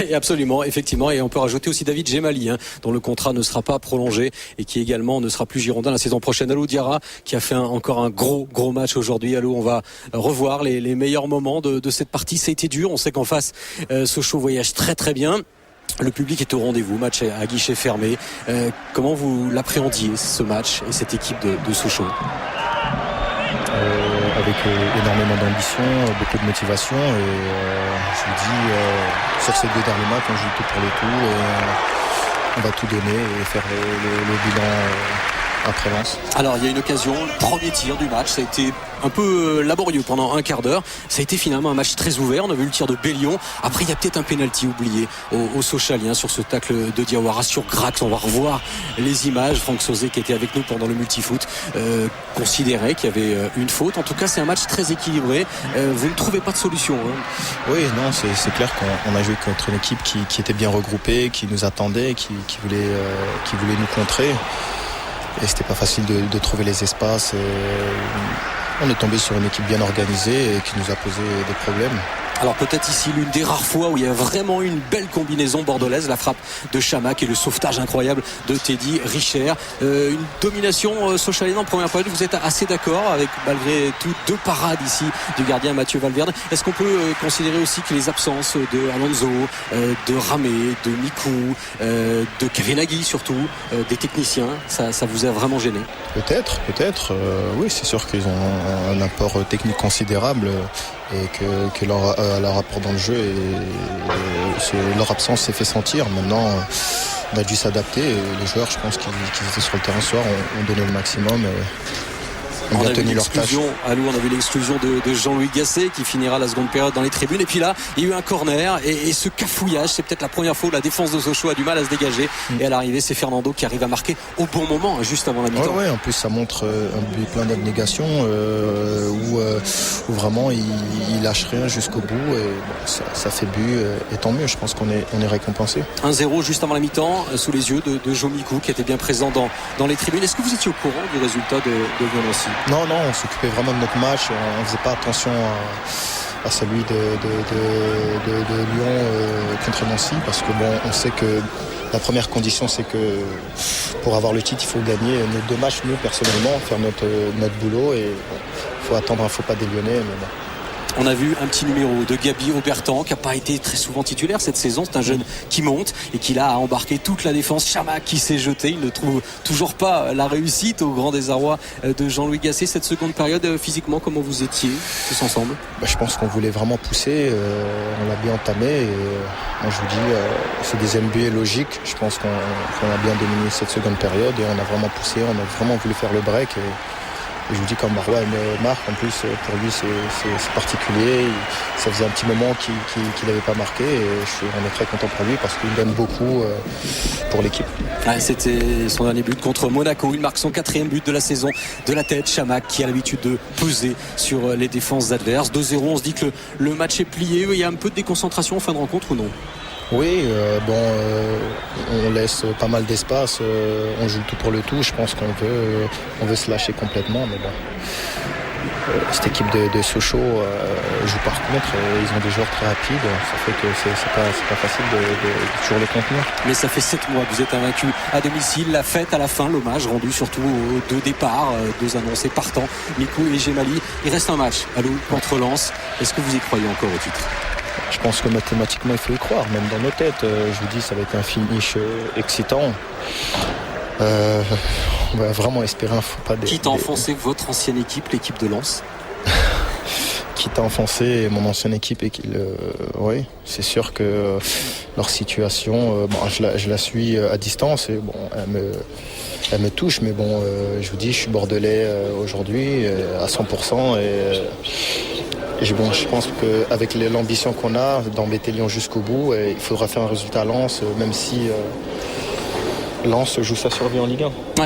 Et absolument, effectivement, et on peut rajouter aussi David Gemali, dont le contrat ne sera pas prolongé et qui également ne sera plus girondin la saison prochaine. Alou Diarra qui a fait encore un gros match aujourd'hui. Alou, on va revoir les meilleurs moments de cette partie. Ça a été dur, on sait qu'en face Sochaux voyage très très bien. Le public est au rendez-vous, match à guichet fermé. Comment vous l'appréhendiez ce match et cette équipe de Sochaux? Avec énormément d'ambition, beaucoup de motivation et je vous dis sur ces 2 derniers matchs on joue tout pour le tout et on va tout donner et faire le bilan après Lens. Alors il y a une occasion, le premier tir du match, ça a été un peu laborieux pendant un quart d'heure. Ça a été finalement un match très ouvert. On a vu le tir de Bellion. Après il y a peut-être un pénalty oublié au Sochalien sur ce tacle de Diawara sur Grax. On va revoir les images. Franck Sauzet qui était avec nous pendant le multifoot considérait qu'il y avait une faute. En tout cas c'est un match très équilibré. Vous ne trouvez pas de solution Oui, non, c'est clair qu'on a joué contre une équipe qui était bien regroupée, qui nous attendait, qui voulait nous contrer. Et c'était pas facile de trouver les espaces. On est tombé sur une équipe bien organisée et qui nous a posé des problèmes. Alors peut-être ici l'une des rares fois où il y a vraiment une belle combinaison bordelaise, la frappe de Chamac et le sauvetage incroyable de Teddy Richer. Une domination sochalienne en première période. Vous êtes assez d'accord avec malgré tout 2 parades ici du gardien Mathieu Valverde. Est-ce qu'on peut considérer aussi que les absences de Alonso, de Ramé, de Mikou, de Kavenaghi surtout, des techniciens, ça vous a vraiment gêné? Peut-être. Oui, c'est sûr qu'ils ont un apport technique considérable et que leur apport dans le jeu et leur absence s'est fait sentir. Maintenant, on a dû s'adapter et les joueurs, je pense qu'ils étaient sur le terrain ce soir, ont donné le maximum. On a vu l'exclusion, on a vu l'exclusion de Jean-Louis Gasset qui finira la seconde période dans les tribunes. Et puis là, il y a eu un corner et ce cafouillage, c'est peut-être la première fois où la défense de Sochaux a du mal à se dégager. Et à l'arrivée, c'est Fernando qui arrive à marquer au bon moment, juste avant la mi-temps. Ouais, en plus ça montre un but plein d'abnégation où vraiment il lâche rien jusqu'au bout et ça fait but et tant mieux. Je pense qu'on est récompensé. 1-0 juste avant la mi-temps, sous les yeux de Joe Mikou qui était bien présent dans les tribunes. Est-ce que vous étiez au courant du résultat de Lyon-Nancy? Non, on s'occupait vraiment de notre match. On ne faisait pas attention à celui de Lyon contre Nancy parce que on sait que la première condition c'est que pour avoir le titre il faut gagner nos 2 matchs, nous personnellement, faire notre boulot et il faut attendre un faux pas des Lyonnais. Mais bon. On a vu un petit numéro de Gabi Aubertan qui n'a pas été très souvent titulaire cette saison. C'est un jeune qui monte et qui là a embarqué toute la défense. Chamac qui s'est jeté. Il ne trouve toujours pas la réussite au grand désarroi de Jean-Louis Gasset. Cette seconde période, physiquement, comment vous étiez tous ensemble? Je pense qu'on voulait vraiment pousser. On l'a bien entamé. Et, moi, je vous dis, c'est des NBA logiques. Je pense qu'on a bien dominé cette seconde période et on a vraiment poussé. On a vraiment voulu faire le break. Et je vous dis, comme Marois marque, en plus pour lui c'est particulier. Ça faisait un petit moment qu'il n'avait pas marqué et on est très content pour lui parce qu'il donne beaucoup pour l'équipe. C'était son dernier but contre Monaco. Il marque son 4e but de la saison de la tête. Chamac qui a l'habitude de peser sur les défenses adverses. 2-0, on se dit que le match est plié. Il y a un peu de déconcentration en fin de rencontre ou non? Oui, on laisse pas mal d'espace, on joue tout pour le tout. Je pense qu'on veut se lâcher complètement, mais bon. Cette équipe de Sochaux joue par contre, ils ont des joueurs très rapides, ça fait que c'est pas facile de toujours les contenir. Mais ça fait 7 mois que vous êtes invaincu à domicile, la fête à la fin, l'hommage rendu surtout aux 2 départs, 2 annoncés partants, Mikou et Gemali. Il reste un match, contre Lens. Est-ce que vous y croyez encore au titre? Je pense que mathématiquement il faut y croire, même dans nos têtes. Je vous dis, ça va être un finish excitant. On va vraiment espérer un faux pas. Quitte à enfoncer votre ancienne équipe, l'équipe de Lens? Quitte à enfoncer mon ancienne équipe et oui, c'est sûr que leur situation, je la suis à distance et elle me touche, mais je vous dis, je suis bordelais aujourd'hui à 100% et je pense qu'avec l'ambition qu'on a d'embêter Lyon jusqu'au bout, il faudra faire un résultat à Lens, même si Lens joue sa survie en Ligue 1. Ouais.